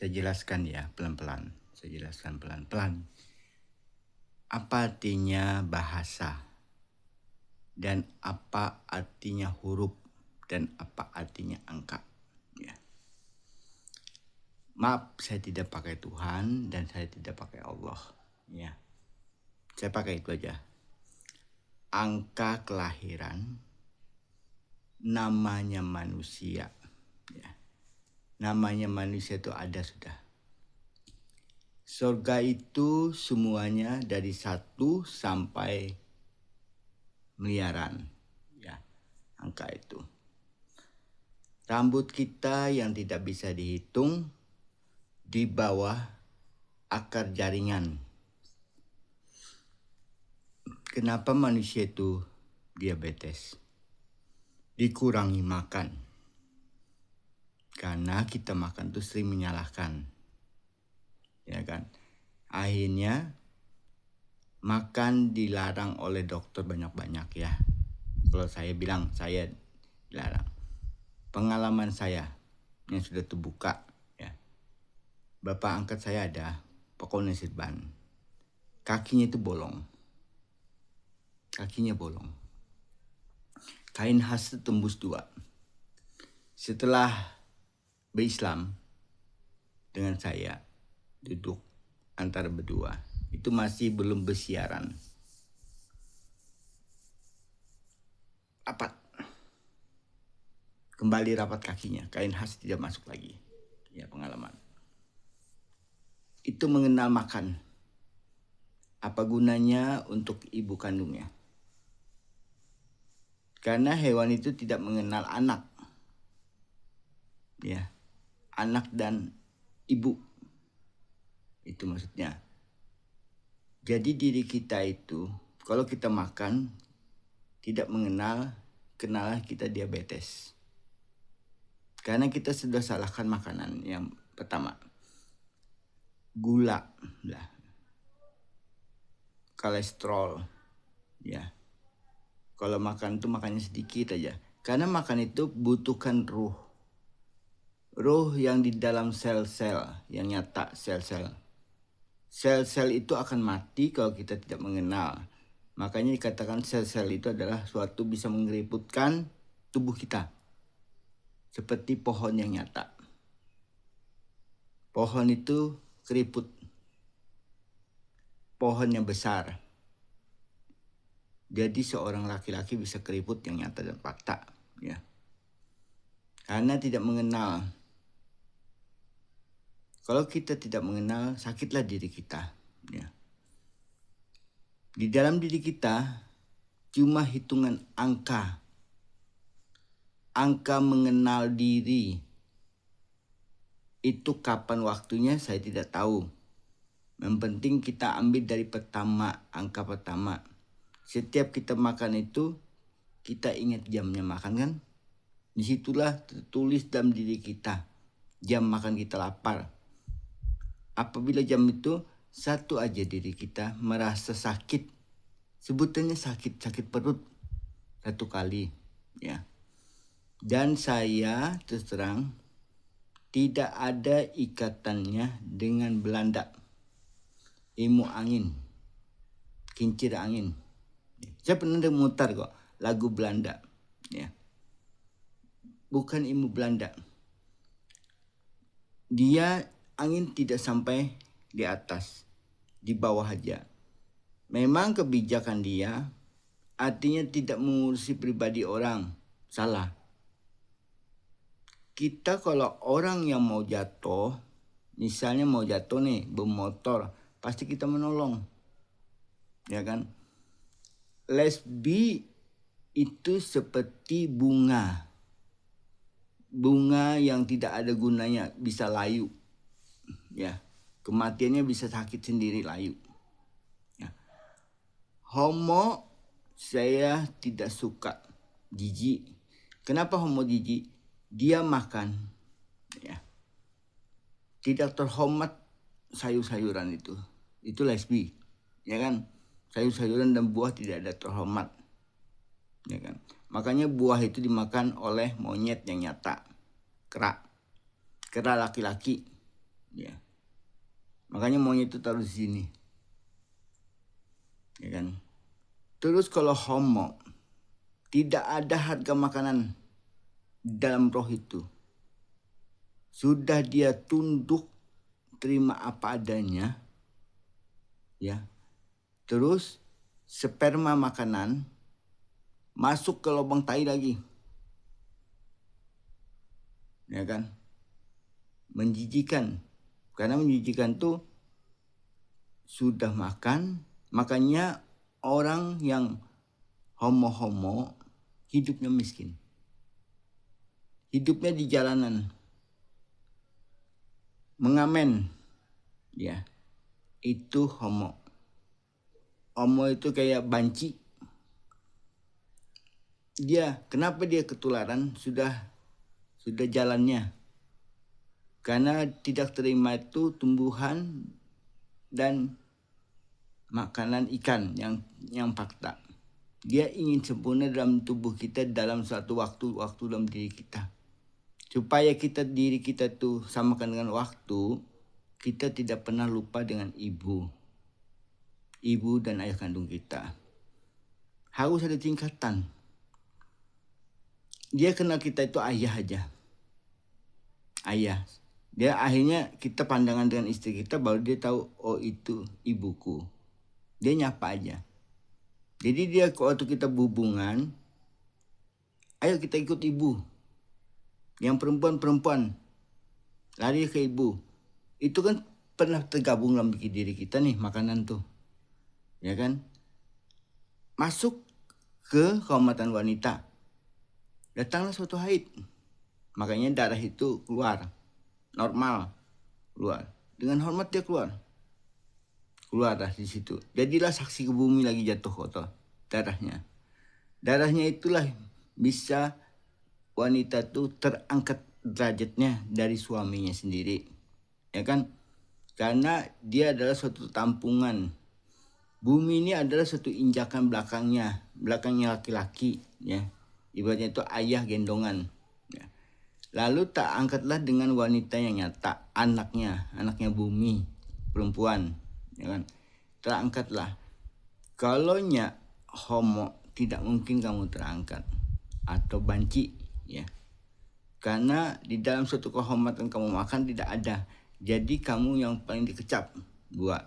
Saya jelaskan ya pelan-pelan. Saya jelaskan pelan-pelan. Apa artinya bahasa? Dan apa artinya huruf? Dan apa artinya angka? Ya. Maaf, saya tidak pakai Tuhan dan saya tidak pakai Allah. Ya. Saya pakai itu aja. Angka kelahiran, namanya manusia. Ya. Namanya manusia itu ada sudah. Surga itu semuanya dari 1 sampai miliaran. Ya, angka itu. Rambut kita yang tidak bisa dihitung di bawah akar jaringan. Kenapa manusia itu diabetes? Dikurangi makan. Karena kita makan itu sering menyalahkan. Ya kan? Akhirnya makan dilarang oleh dokter banyak-banyak ya. Kalau saya bilang saya dilarang. Pengalaman saya yang sudah terbuka ya. Bapak angkat saya ada pokoknya sirban. Kakinya itu bolong. Kakinya bolong. Kain khas tembus 2. Setelah berislam dengan saya duduk antara berdua, itu masih belum bersiaran. Rapat. Kembali rapat kakinya, kain khas tidak masuk lagi. Ya, pengalaman. Itu mengenal makan. Apa gunanya untuk ibu kandungnya? Karena hewan itu tidak mengenal anak. Ya. Anak dan ibu. Itu maksudnya. Jadi diri kita itu kalau kita makan tidak mengenal, kenalah kita diabetes. Karena kita sudah salahkan makanan yang pertama. Gula, kolesterol, ya. Kalau makan itu makannya sedikit aja. Karena makan itu butuhkan ruh. Ruh yang di dalam sel-sel, yang nyata sel-sel. Sel-sel itu akan mati kalau kita tidak mengenal. Makanya dikatakan sel-sel itu adalah suatu bisa mengeriputkan tubuh kita. Seperti pohon yang nyata. Pohon itu keriput. Pohon yang besar. Jadi seorang laki-laki bisa keriput yang nyata dan fakta. Ya. Karena tidak mengenal. Kalau kita tidak mengenal, sakitlah diri kita. Ya. Di dalam diri kita, cuma hitungan angka. Angka mengenal diri. Itu kapan waktunya saya tidak tahu. Yang penting kita ambil dari pertama, angka pertama. Setiap kita makan itu, kita ingat jamnya makan kan? Disitulah tertulis dalam diri kita. Jam makan kita lapar. Apabila jam itu, satu aja diri kita merasa sakit. Sebutannya sakit perut. 1 kali. Ya. Dan saya terus terang, tidak ada ikatannya dengan Belanda. Ilmu angin. Kincir angin. Saya pernah mutar kok lagu Belanda. Ya. Bukan ilmu Belanda. Dia angin tidak sampai di atas. Di bawah aja. Memang kebijakan dia artinya tidak mengurusi pribadi orang. Salah. Kita kalau orang yang mau jatuh, misalnya mau jatuh nih, bermotor, pasti kita menolong. Ya kan? Lesbi itu seperti bunga. Bunga yang tidak ada gunanya, bisa layu. Ya. Kematiannya bisa sakit sendiri, layu. Ya. Homo saya tidak suka, jijik. Kenapa homo jijik? Dia makan, ya, tidak terhormat sayur-sayuran itu lesbi, ya kan? Sayur-sayuran dan buah tidak ada terhormat, ya kan? Makanya buah itu dimakan oleh monyet yang nyata, kera laki-laki, Ya. Makanya maunya itu taruh di sini. Ya kan? Terus kalau homo, tidak ada harga makanan dalam roh itu. Sudah dia tunduk, terima apa adanya, ya. Terus sperma makanan masuk ke lubang tai lagi, ya kan? Menjijikan, karena menjijikan tuh sudah makan, makanya orang yang homo hidupnya miskin, hidupnya di jalanan, mengamen, ya. Itu homo. Homo itu kayak banci. Kenapa dia ketularan? Sudah jalannya. Karena tidak terima itu tumbuhan dan makanan ikan yang fakta. Dia ingin sempurna dalam tubuh kita dalam suatu waktu dalam diri kita. Supaya diri kita tuh samakan dengan waktu, kita tidak pernah lupa dengan ibu dan ayah kandung kita. Harus ada tingkatan. Dia kenal kita itu ayah aja. Ayah. Dia akhirnya kita pandangan dengan istri kita baru dia tahu, oh itu ibuku. Dia nyapa aja. Jadi dia waktu kita berhubungan, ayo kita ikut ibu. Yang perempuan lari ke ibu. Itu kan pernah tergabung dalam diri kita nih makanan tuh. Ya kan? Masuk ke kehormatan wanita. Datanglah suatu haid. Makanya darah itu keluar. Normal. Keluar. Dengan hormat dia keluar. Keluarlah di situ. Jadilah saksi ke bumi lagi jatuh kotor. Darahnya. Darahnya itulah bisa wanita tuh terangkat derajatnya dari suaminya sendiri. Ya kan? Karena dia adalah suatu tampungan. Bumi ini adalah suatu injakan belakangnya laki-laki, ya. Ibaratnya itu ayah gendongan. Ya. Lalu tak angkatlah dengan wanita yang nyata, anaknya bumi, perempuan, ya kan. Terangkatlah. Kalau homo tidak mungkin kamu terangkat atau banci, ya. Karena di dalam suatu kehormatan kamu makan tidak ada. Jadi kamu yang paling dikecap. Dua.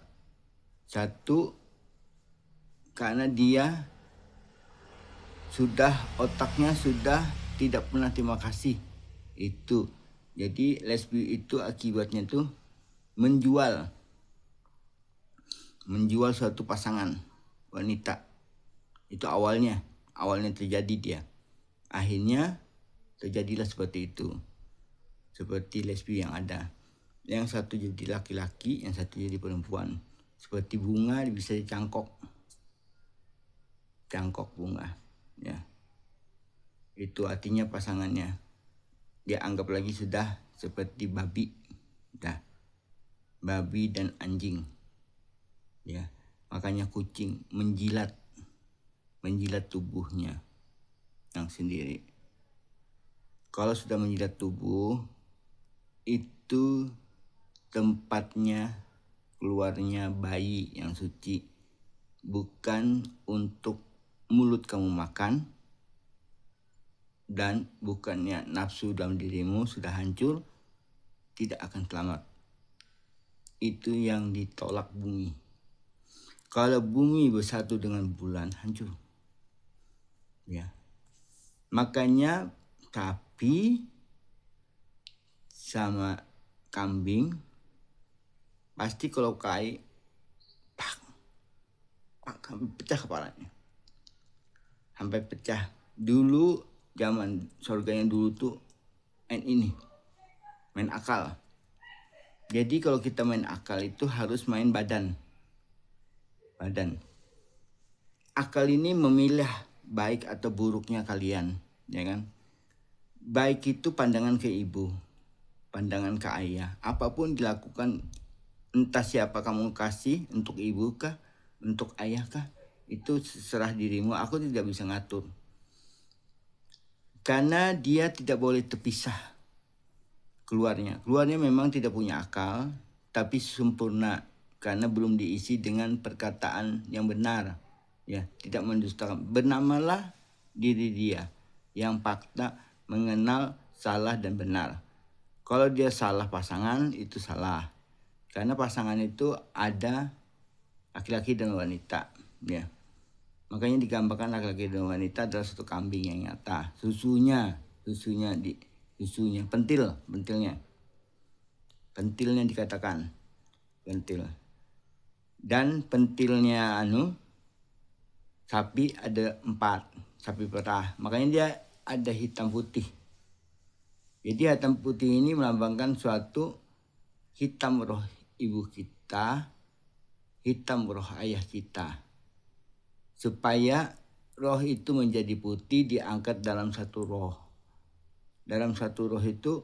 Satu, karena dia otaknya sudah tidak pernah terima kasih. Itu. Jadi lesbi itu akibatnya tuh menjual suatu pasangan wanita. Itu awalnya terjadi dia. Akhirnya terjadilah seperti itu. Seperti lesbi yang ada. Yang satu jadi laki-laki, yang satu jadi perempuan. Seperti bunga bisa dicangkok bunga, ya. Itu artinya pasangannya. Dia anggap lagi sudah seperti babi. Dah. Babi dan anjing. Ya. Makanya kucing menjilat tubuhnya yang sendiri. Kalau sudah menjilat tubuh, itu tempatnya keluarnya bayi yang suci. Bukan untuk mulut kamu makan, dan bukannya nafsu dalam dirimu sudah hancur, tidak akan selamat. Itu yang ditolak bumi. Kalau bumi bersatu dengan bulan, hancur. Ya. Makanya sapi sama kambing pasti kalau pecah kepalanya. Sampai pecah. Dulu zaman surganya dulu tuh main akal. Jadi kalau kita main akal itu harus main badan. Akal ini memilih baik atau buruknya kalian, ya kan? Baik itu pandangan ke ibu, pandangan ke ayah. Apapun dilakukan, entah siapa kamu kasih, untuk ibu kah, untuk ayah kah, itu serah dirimu. Aku tidak bisa ngatur. Karena dia tidak boleh terpisah. Keluarnya memang tidak punya akal, tapi sempurna karena belum diisi dengan perkataan yang benar. Ya, tidak mendustakan. Bernamalah diri dia yang fakta mengenal salah dan benar. Kalau dia salah pasangan itu salah. Karena pasangan itu ada laki-laki dan wanita, ya. Makanya digambarkan laki-laki dan wanita adalah satu kambing yang nyata. Susunya pentilnya dikatakan pentil. Dan pentilnya sapi ada 4, sapi perah. Makanya dia ada hitam putih. Jadi hitam putih ini melambangkan suatu hitam roh ibu kita, hitam roh ayah kita. Supaya roh itu menjadi putih diangkat dalam satu roh. Dalam satu roh itu,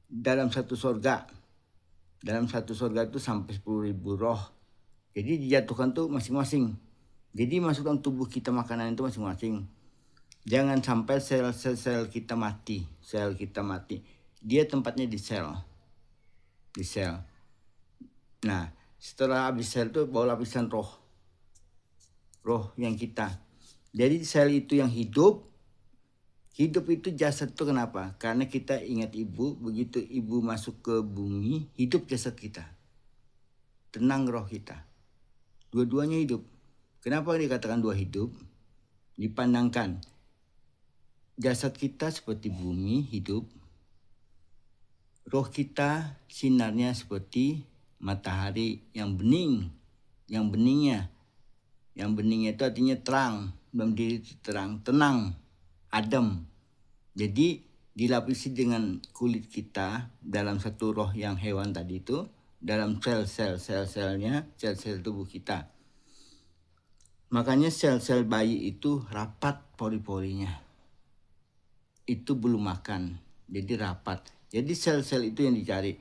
dalam satu sorga. Dalam satu sorga itu sampai 10.000 roh. Jadi dijatuhkan tuh masing-masing. Jadi masukkan tubuh kita makanan itu masing-masing. Jangan sampai sel-sel kita mati. Sel kita mati. Dia tempatnya di sel. Di sel. Nah, setelah habis sel itu baru lapisan roh. Roh yang kita. Jadi sel itu yang hidup. Hidup itu jasad itu kenapa? Karena kita ingat ibu. Begitu ibu masuk ke bumi, hidup jasad kita. Tenang roh kita. Dua-duanya hidup. Kenapa dikatakan dua hidup? Dipandangkan jasad kita seperti bumi hidup. Roh kita sinarnya seperti matahari yang bening. Yang beningnya itu artinya terang. Dalam diri itu terang, tenang, adem. Jadi dilapisi dengan kulit kita dalam satu roh yang hewan tadi itu. Dalam sel-selnya, sel-sel tubuh kita. Makanya sel-sel bayi itu rapat pori-porinya. Itu belum makan, jadi rapat. Jadi sel-sel itu yang dicari.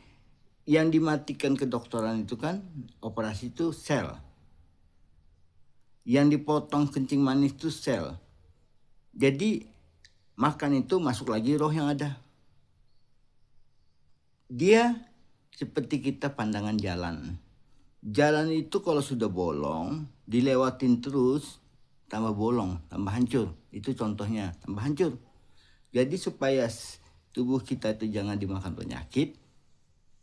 Yang dimatikan kedokteran itu kan operasi itu sel. Yang dipotong kencing manis itu sel. Jadi makan itu masuk lagi roh yang ada. Dia seperti kita pandangan jalan. Jalan itu kalau sudah bolong, dilewatin terus, tambah bolong, tambah hancur. Itu contohnya, tambah hancur. Jadi supaya tubuh kita itu jangan dimakan penyakit,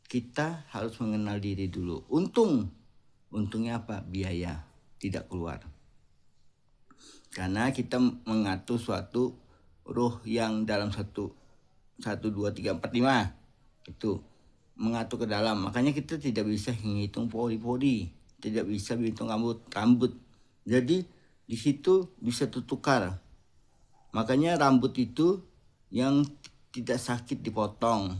kita harus mengenal diri dulu. Untungnya apa? Biaya tidak keluar. Karena kita mengatur suatu roh yang dalam 1, 2, 3, 4, 5. Itu mengatur ke dalam. Makanya kita tidak bisa menghitung pori-pori, tidak bisa menghitung rambut. Jadi di situ bisa tertukar. Makanya rambut itu yang tidak sakit dipotong.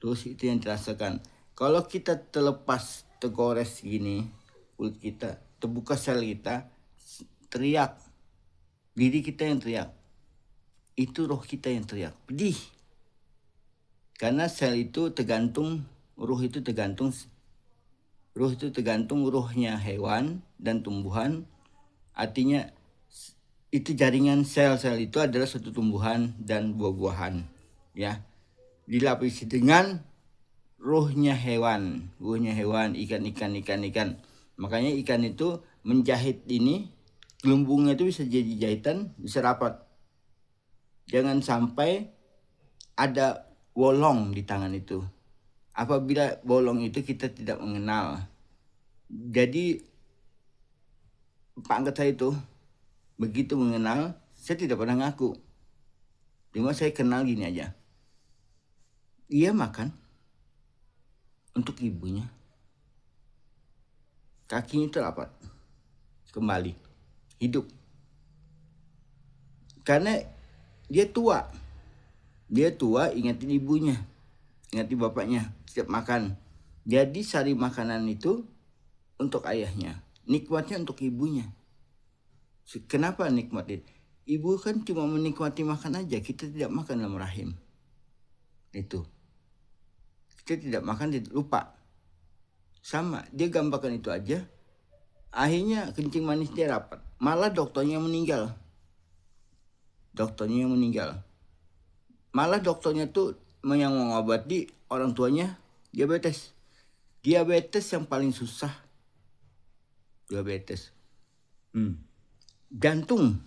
Terus itu yang dirasakan. Kalau kita terlepas, tergores gini kulit kita, terbuka sel kita, teriak. Diri kita yang teriak. Itu roh kita yang teriak. Pedih. Karena sel itu tergantung, roh itu tergantung rohnya hewan dan tumbuhan. Artinya itu jaringan sel-sel itu adalah suatu tumbuhan dan buah-buahan, ya. Dilapisi dengan rohnya hewan, ikan. Makanya ikan itu menjahit ini, gelembungnya itu bisa jadi jahitan, bisa rapat. Jangan sampai ada bolong di tangan itu. Apabila bolong itu kita tidak mengenal. Jadi Pak angkat saya itu begitu mengenal, saya tidak pernah ngaku. Cuma saya kenal gini aja. Ia makan untuk ibunya. Kakinya terrapat. Kembali. Hidup. Karena dia tua. Ingatin ibunya. Ingatin bapaknya. Setiap makan. Jadi sari makanan itu untuk ayahnya. Nikmatnya untuk ibunya. Kenapa nikmatin? Ibu kan cuma menikmati makan aja. Kita tidak makan dalam rahim. Itu. Kita tidak makan, dia lupa. Sama, dia gambarkan itu aja. Akhirnya kencing manis dia rapat. Malah dokternya meninggal. Malah dokternya tuh yang mengobati orang tuanya diabetes. Diabetes yang paling susah. Diabetes. Jantung.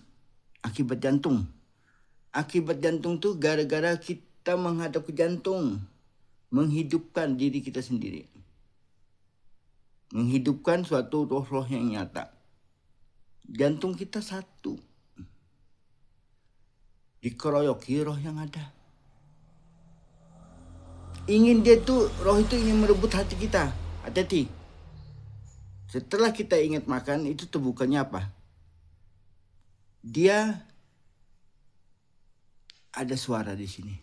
Akibat jantung. Akibat jantung tuh gara-gara kita menghadap ke jantung. Menghidupkan diri kita sendiri. Menghidupkan suatu roh-roh yang nyata. Jantung kita satu. Dikeroyoki roh yang ada. Roh itu ingin merebut hati kita. Hati-hati. Setelah kita ingat makan, itu tebukannya apa? Dia ada suara di sini.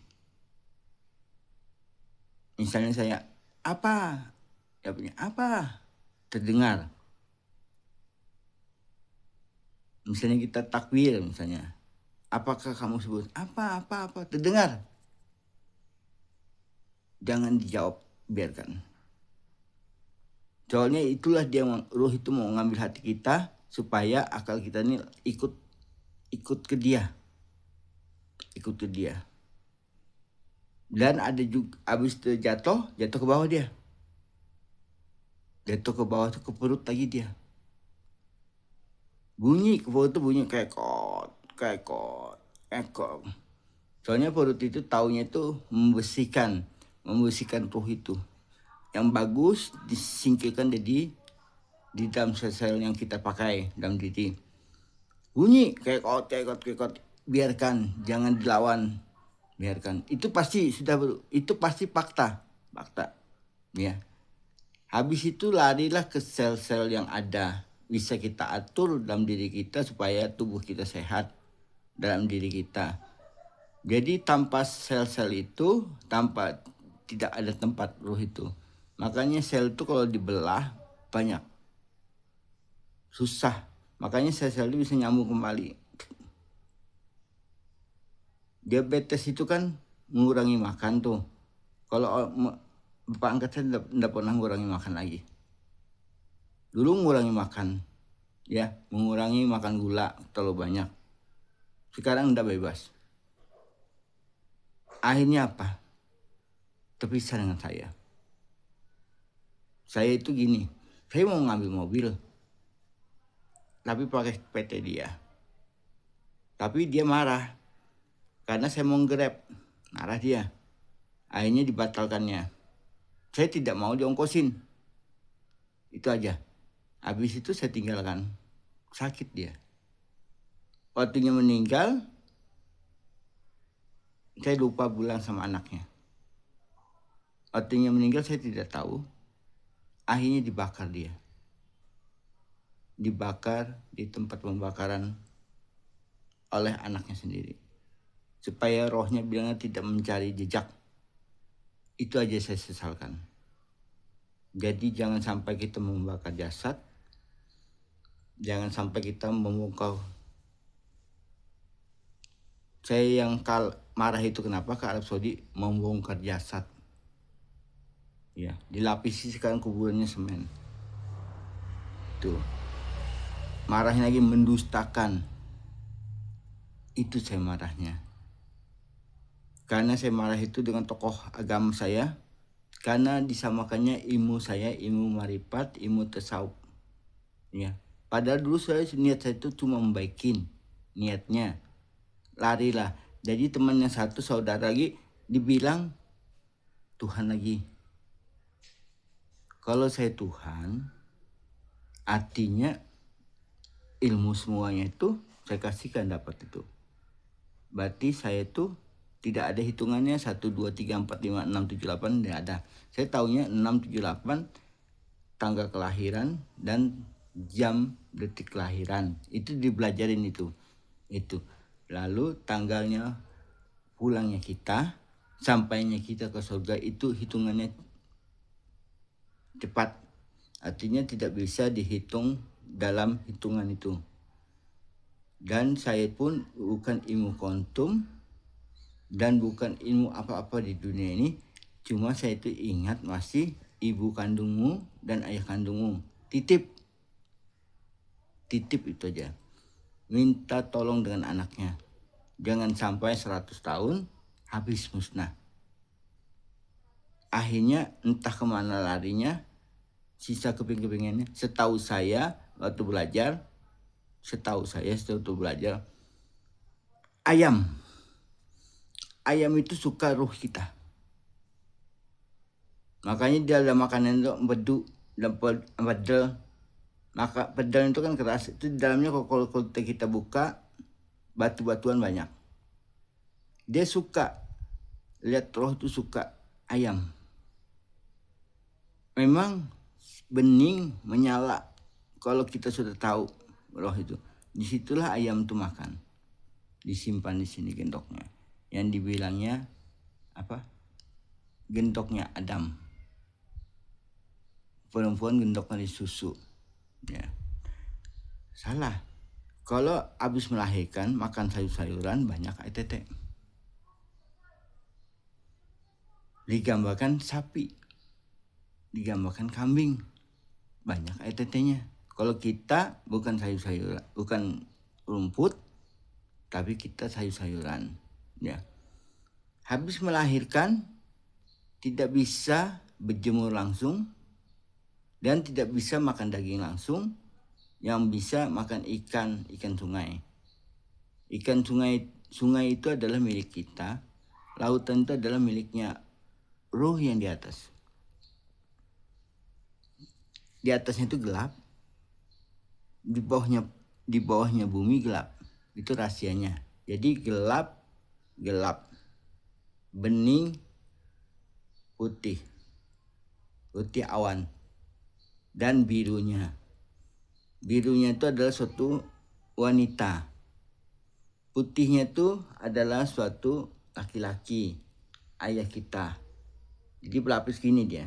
Misalnya saya, apa? Dia punya apa? Terdengar. Misalnya kita takwir misalnya. Apakah kamu sebut apa? Terdengar. Jangan dijawab, biarkan. Soalnya itulah roh itu mau ngambil hati kita supaya akal kita ini ikut ke dia. Ikut ke dia. Dan ada juga habis jatuh ke bawah dia. Jatuh ke bawah itu ke perut lagi dia. Bunyi ke perut itu bunyi kekot. Soalnya perut itu taunya itu membersihkan roh itu. Yang bagus disingkirkan di dalam sel-sel yang kita pakai dalam diri. Bunyi kekot. Biarkan, jangan dilawan. Biarkan. Itu pasti fakta. Ya. Habis itu larilah ke sel-sel yang ada. Bisa kita atur dalam diri kita supaya tubuh kita sehat dalam diri kita. Jadi tanpa sel-sel itu, tidak ada tempat roh itu. Makanya sel itu kalau dibelah banyak. Susah. Makanya sel-sel itu bisa nyambung kembali. Diabetes itu kan mengurangi makan tuh. Kalau bapak angkat saya tidak pernah mengurangi makan lagi. Dulu mengurangi makan. Ya, mengurangi makan gula terlalu banyak. Sekarang udah bebas. Akhirnya apa? Terpisah dengan saya. Saya itu gini, saya mau ngambil mobil, tapi pakai PT dia. Tapi dia marah, karena saya mau Grab, marah dia. Akhirnya dibatalkannya. Saya tidak mau diongkosin. Itu aja. Habis itu saya tinggalkan. Sakit dia. Waktunya meninggal, saya lupa bilang sama anaknya. Waktunya meninggal saya tidak tahu. Akhirnya dibakar dia. Dibakar di tempat pembakaran oleh anaknya sendiri. Supaya rohnya bilangnya tidak mencari jejak. Itu aja saya sesalkan. Jadi jangan sampai kita membakar jasad. Jangan sampai kita membongkar. Saya yang marah itu kenapa ke Arab Saudi membongkar jasad. Ya, dilapisi sekarang kuburannya semen. Tuh. Marahnya lagi mendustakan. Itu saya marahnya. Karena saya marah itu dengan tokoh agama saya. Karena disamakannya ilmu saya, ilmu marifat, ilmu tasawuf. Ya. Padahal dulu niat saya itu cuma membaikin. Niatnya. Larilah. Jadi temannya satu saudara lagi dibilang Tuhan lagi. Kalau saya Tuhan, artinya ilmu semuanya itu saya kasihkan dapat itu. Berarti saya itu tidak ada hitungannya 1, 2, 3, 4, 5, 6, 7, 8 tidak ada. Saya tahunya 6, 7, 8 tanggal kelahiran dan jam detik kelahiran. Itu dibelajarin itu. Lalu tanggalnya pulangnya kita, sampainya kita ke surga itu hitungannya cepat. Artinya tidak bisa dihitung dalam hitungan itu. Dan saya pun bukan ilmu kuantum dan bukan ilmu apa-apa di dunia ini. Cuma saya itu ingat masih ibu kandungmu dan ayah kandungmu. Titip itu aja. Minta tolong dengan anaknya. Jangan sampai 100 tahun habis musnah. akhirnya entah kemana larinya sisa keping-kepingannya. Setahu saya waktu belajar ayam itu suka ruh kita. Makanya dia ada makanan itu bedu dan pedel. Maka pedel itu kan keras. Itu di dalamnya kalau kita buka batu-batuan banyak. Dia suka lihat roh itu suka ayam. Memang bening menyala kalau kita sudah tahu roh itu. Disitulah ayam itu makan. Disimpan di sini gendoknya. Yang dibilangnya apa? Gendoknya Adam. Perempuan gendoknya susu. Ya. Salah. Kalau habis melahirkan makan sayur-sayuran banyak ATT. Digambarkan sapi. Digambarkan kambing. Banyak ATT-nya. Kalau kita bukan sayur-sayuran, bukan rumput, tapi kita sayur-sayuran. Ya. Habis melahirkan tidak bisa berjemur langsung dan tidak bisa makan daging langsung, yang bisa makan ikan sungai. Ikan sungai itu adalah milik kita, lautan itu adalah miliknya ruh yang di atas. Di atasnya itu gelap, di bawahnya bumi gelap. Itu rahasianya. Jadi gelap, bening, putih awan, dan birunya itu adalah suatu wanita. Putihnya itu adalah suatu laki-laki, ayah kita. Jadi berlapis gini dia,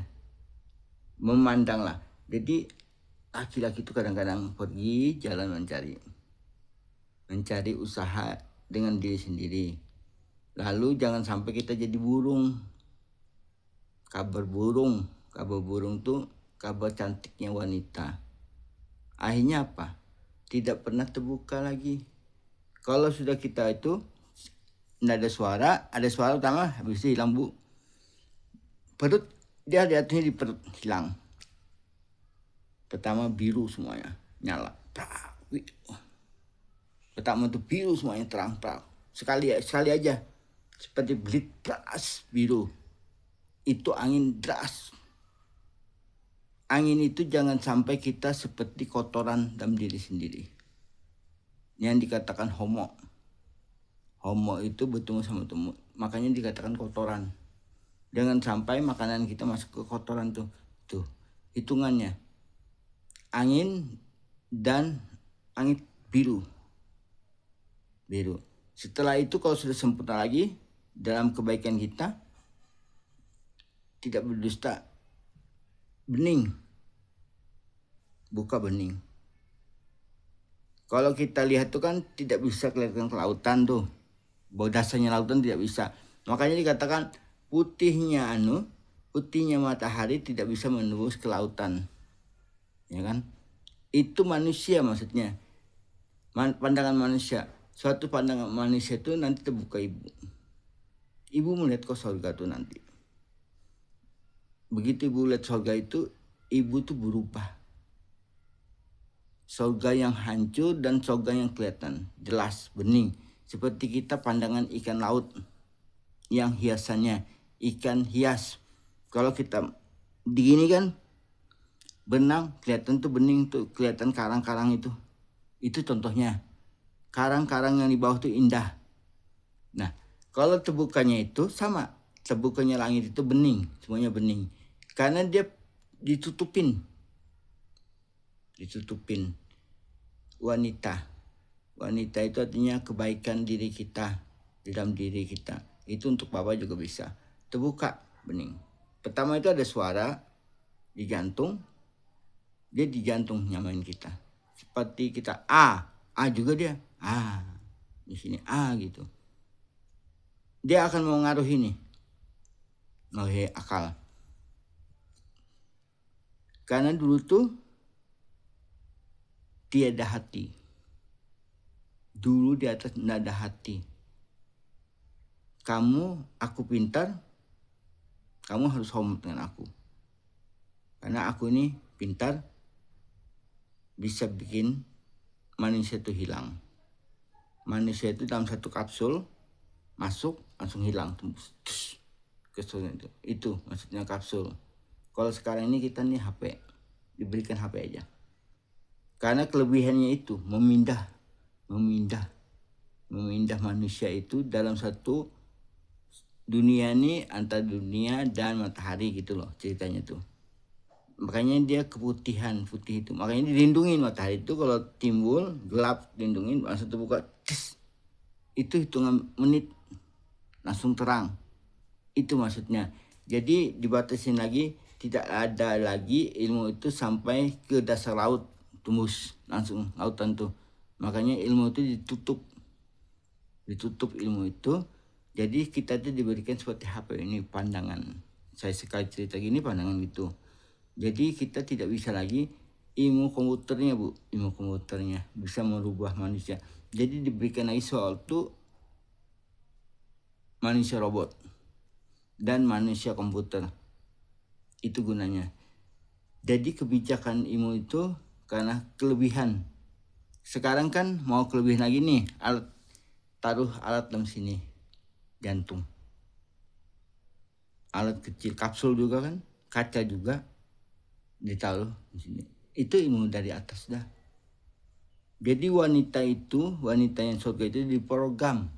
memandanglah. Jadi laki-laki itu kadang-kadang pergi jalan mencari usaha dengan diri sendiri. Lalu jangan sampai kita jadi burung. Kabar burung tuh kabar cantiknya wanita. Akhirnya apa? Tidak pernah terbuka lagi. Kalau sudah kita itu tidak ada suara utama, habis itu hilang bu. Perut dia di perut hilang. Pertama biru semuanya nyala. Pertama itu biru semuanya terang. Sekali aja seperti belit deras biru. Itu angin deras. Angin itu jangan sampai kita seperti kotoran dalam diri sendiri. Yang dikatakan homo. Homo itu bertemu sama temu. Makanya dikatakan kotoran. Jangan sampai makanan kita masuk ke kotoran tuh. Tuh, hitungannya. Angin dan angin biru. Setelah itu kalau sudah sempurna lagi dalam kebaikan kita, tidak berdusta, bening, buka bening. Kalau kita lihat tuh kan tidak bisa kelihatan ke lautan tuh, bahwa dasarnya lautan tidak bisa. Makanya dikatakan putihnya matahari tidak bisa menembus ke lautan, ya kan? Itu manusia maksudnya, pandangan manusia. Suatu pandangan manusia itu nanti terbuka ibu melihat ke surga tuh nanti. Begitu ibu lihat surga itu, ibu tuh berubah. Surga yang hancur dan surga yang kelihatan jelas, bening. Seperti kita pandangan ikan laut yang hiasannya ikan hias. Kalau kita digini kan benang, kelihatan tuh bening tuh, kelihatan karang-karang itu. Itu contohnya. Karang-karang yang di bawah tuh indah. Nah, kalau terbukanya itu sama. Terbukanya langit itu bening, semuanya bening. Karena dia ditutupin wanita itu artinya kebaikan diri kita, di dalam diri kita. Itu untuk Bapak juga bisa terbuka bening. Pertama itu ada suara di jantung, dia di jantung nyamain kita, seperti kita A juga dia di sini gitu. Dia akan mengaruhi nih akal. Karena dulu tuh tiada hati. Dulu di atas tidak ada hati. Aku pintar, Kamu harus hormat dengan aku. Karena aku ini pintar, bisa bikin manusia itu hilang. Manusia itu dalam satu kapsul, masuk langsung hilang. Tembus. Kapsul itu. Itu maksudnya kapsul. Kalau sekarang ini kita nih HP. Diberikan HP aja. Karena kelebihannya itu memindah manusia itu dalam satu dunia ini, antara dunia dan matahari gitu loh ceritanya tuh. Makanya dia keputihan, putih itu. Makanya dilindungin matahari itu, kalau timbul gelap dilindungin, langsung terbuka. Itu hitungan menit langsung terang. Itu maksudnya. Jadi dibatasin lagi, tidak ada lagi ilmu itu sampai ke dasar laut, tembus langsung lautan tuh. Makanya ilmu itu ditutup ilmu itu. Jadi kita tuh diberikan seperti HP ini, pandangan. Saya sekali cerita gini, pandangan gitu. Jadi kita tidak bisa lagi ilmu komputernya, Bu. Ilmu komputernya bisa merubah manusia. Jadi diberikan lagi soal tuh manusia robot dan manusia komputer. Itu gunanya. Jadi kebijakan ilmu itu karena kelebihan. Sekarang kan mau kelebihan lagi nih, taruh alat dalam sini, jantung. Alat kecil, kapsul juga kan, kaca juga ditaruh di sini. Itu ilmu dari atas dah. Jadi wanita yang surga itu diprogram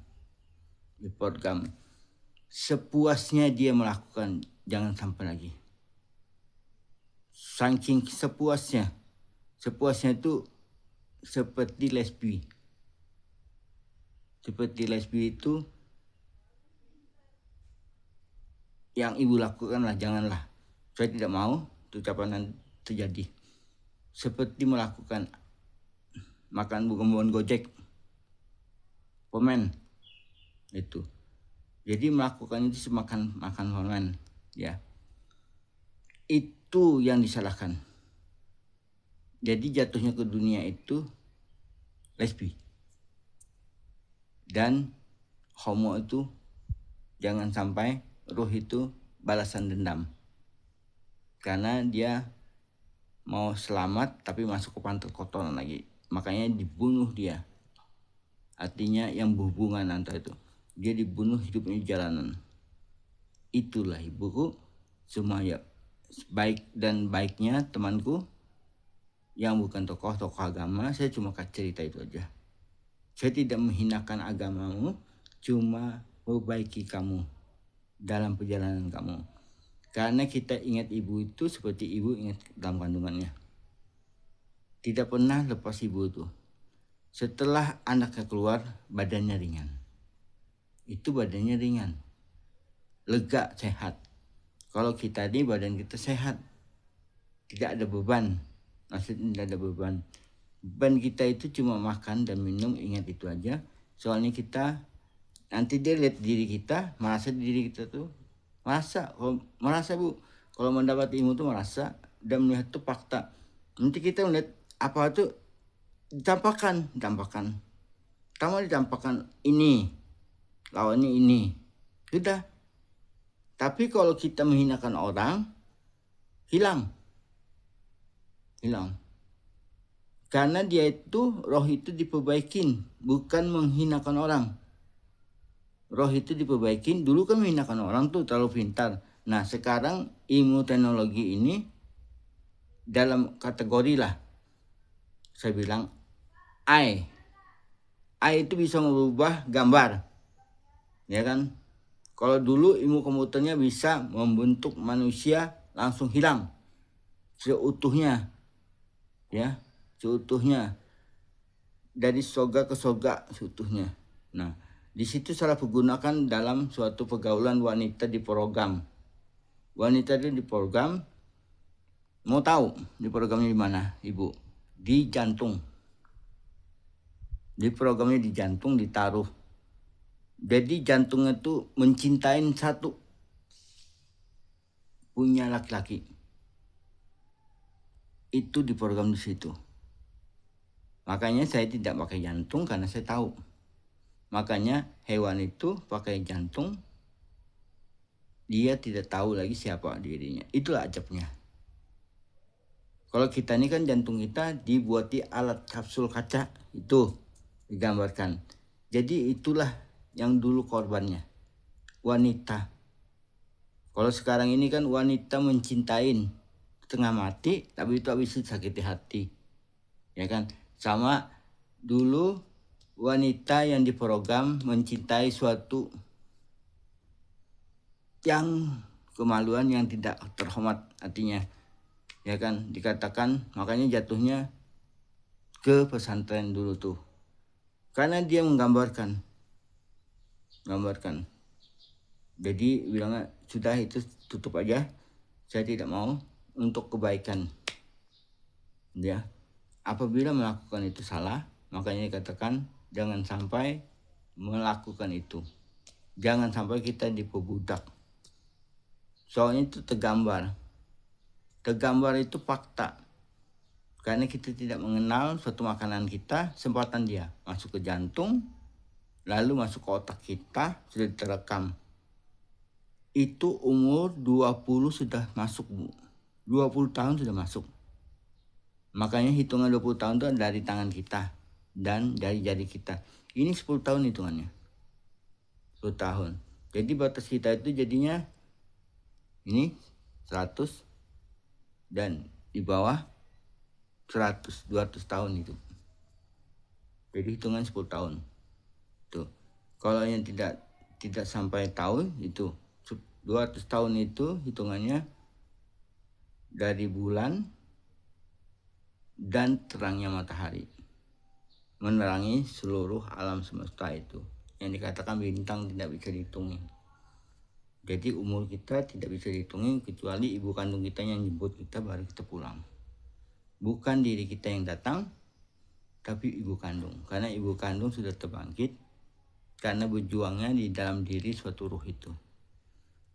sepuasnya dia melakukan, jangan sampai lagi. Saking sepuasnya itu seperti lesbi itu yang ibu lakukan lah, janganlah. Saya tidak mau ucapan terjadi. Seperti melakukan makan bukan gojek, permen itu. Jadi melakukan itu makan permen, ya. Itu yang disalahkan. Jadi jatuhnya ke dunia itu lesbi dan homo itu jangan sampai ruh itu balasan dendam. Karena dia mau selamat tapi masuk ke pantai kotoran lagi. Makanya dibunuh dia. Artinya yang berhubungan antara itu. Dia dibunuh hidupnya di jalanan. Itulah ibuku. Semua ya baik dan baiknya temanku yang bukan tokoh agama, saya cuma cerita itu aja. Saya tidak menghinakan agamamu, cuma memperbaiki kamu dalam perjalanan kamu. Karena kita ingat ibu itu seperti ibu ingat dalam kandungannya. Tidak pernah lepas ibu itu. Setelah anaknya keluar, badannya ringan. Itu badannya ringan. Lega, sehat. Kalau kita ini badan kita sehat. Tidak ada beban. Maksudnya tidak ada beban. Beban kita itu cuma makan dan minum, ingat itu aja. Soalnya kita, nanti dia lihat diri kita, merasa diri kita tuh. Merasa Bu. Kalau mendapat ilmu tuh merasa dan melihat tuh fakta. Nanti kita melihat apa tuh ditampakkan. Kamu ditampakkan ini, lawannya ini. Sudah. Tapi kalau kita menghinakan orang, hilang. Karena dia itu, roh itu diperbaikin, bukan menghinakan orang. Roh itu diperbaikin, dulu kan menghinakan orang tuh terlalu pintar. Nah sekarang ilmu teknologi ini dalam kategori lah. Saya bilang AI itu bisa merubah gambar. Ya kan? Kalau dulu ilmu komputernya bisa membentuk manusia langsung hilang seutuhnya, ya, seutuhnya dari soga ke soga seutuhnya. Nah, di situ salah pergunakan dalam suatu pergaulan wanita di program. Wanita itu di program, mau tahu di programnya di mana, Ibu? Di jantung. Di programnya di jantung ditaruh. Jadi jantungnya tuh mencintain satu punya laki-laki. Itu di program di situ. Makanya saya tidak pakai jantung karena saya tahu. Makanya hewan itu pakai jantung Dia tidak tahu lagi siapa dirinya. Itulah ajabnya. Kalau kita ini kan jantung kita dibuat di alat kapsul kaca, itu digambarkan. Jadi itulah yang dulu korbannya, wanita. Kalau sekarang ini kan wanita mencintain tengah mati, tapi itu habis itu sakiti hati, ya kan? Sama dulu wanita yang diprogram mencintai suatu yang kemaluan yang tidak terhormat artinya, ya kan, dikatakan makanya jatuhnya ke pesantren dulu tuh karena dia menggambarkan jadi bilangnya sudah itu tutup aja, saya tidak mau, untuk kebaikan ya. Apabila melakukan itu salah, makanya dikatakan jangan sampai melakukan itu, jangan sampai kita diperbudak. Soalnya itu tergambar itu fakta. Karena kita tidak mengenal suatu makanan kita, sempatan dia masuk ke jantung, lalu masuk ke otak kita, sudah terekam. Itu umur 20 sudah masuk, Bu. 20 tahun sudah masuk. Makanya hitungan 20 tahun itu dari tangan kita dan dari jari kita. Ini 10 tahun hitungannya. 10 tahun. Jadi batas kita itu jadinya ini 100 dan di bawah 100, 200 tahun itu. Jadi hitungan 10 tahun. Tuh. Kalau yang tidak sampai tahun itu 200 tahun itu hitungannya dari bulan dan terangnya matahari menerangi seluruh alam semesta itu. Yang dikatakan bintang tidak bisa dihitungi. Jadi umur kita tidak bisa dihitungi kecuali ibu kandung kita yang jemput kita baru kita pulang. Bukan diri kita yang datang, tapi ibu kandung. Karena ibu kandung sudah terbangkit karena berjuangnya di dalam diri suatu ruh itu.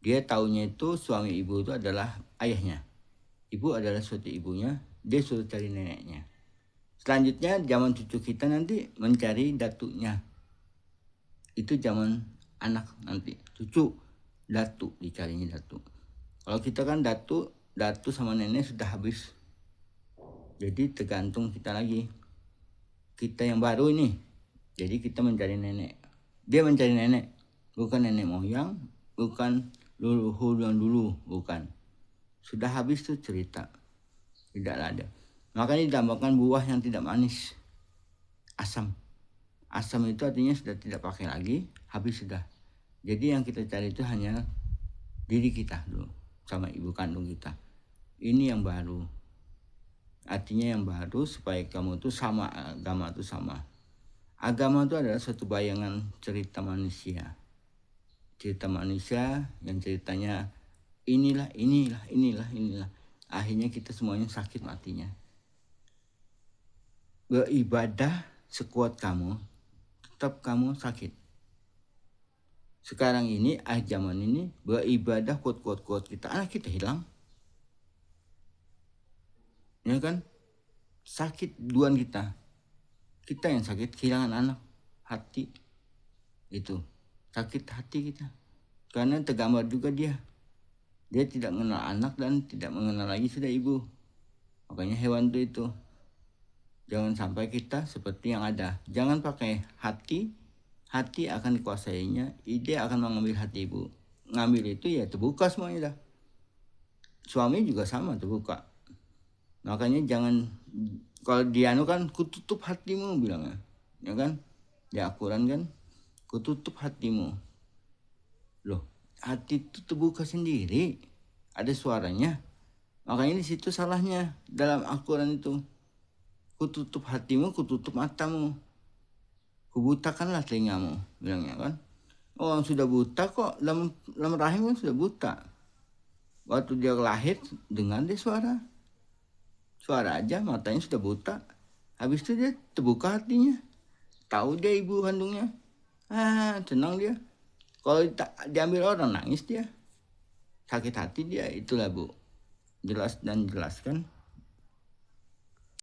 Dia taunya itu suami ibu itu adalah ayahnya. Ibu adalah suatu ibunya, dia suruh cari neneknya. Selanjutnya zaman cucu kita nanti mencari datunya. Itu zaman anak nanti, cucu. Datu, dicarinya datu. Kalau kita kan datu sama nenek sudah habis. Jadi tergantung kita lagi. Kita yang baru ini. Jadi kita mencari nenek. Dia mencari nenek. Bukan nenek moyang. Bukan leluhur yang dulu. Bukan. Sudah habis tuh cerita. Tidak ada. Makanya ditambahkan buah yang tidak manis. Asam. Asam itu artinya sudah tidak pakai lagi. Habis sudah. Jadi yang kita cari itu hanya diri kita dulu sama ibu kandung kita. Ini yang baru. Artinya yang baru supaya kamu itu sama, agama itu sama. Agama itu adalah suatu bayangan cerita manusia. Cerita manusia yang ceritanya inilah. Akhirnya kita semuanya sakit matinya. Beribadah sekuat kamu, tetap kamu sakit. Sekarang ini, zaman ini, beribadah kuat kita, anak kita hilang. Ya kan? Sakit duluan kita. Kita yang sakit, kehilangan anak, hati. Itu, sakit hati kita. Karena tergambar juga dia. Dia tidak mengenal anak dan tidak mengenal lagi sudah ibu. Makanya hewan itu. Jangan sampai kita seperti yang ada. Jangan pakai hati akan dikuasainya, ide akan mengambil hati ibu. Ngambil itu ya terbuka semuanya dah. Suami juga sama terbuka. Makanya jangan, kalau dianu kan kututup hatimu bilangnya. Ya kan? Di Al-Quran kan kututup hatimu. Loh, hati itu terbuka sendiri. Ada suaranya. Makanya di situ salahnya dalam Al-Quran itu. Kututup hatimu, kututup matamu. Kubutakanlah telingamu, bilangnya kan. Oh, sudah buta kok, dalam rahim kan sudah buta. Waktu dia lahir dengar dia suara aja, matanya sudah buta. Habis itu dia terbuka hatinya, tahu dia ibu kandungnya. Senang dia. Kalau diambil orang nangis dia, sakit hati dia. Itulah Bu, jelas dan jelaskan.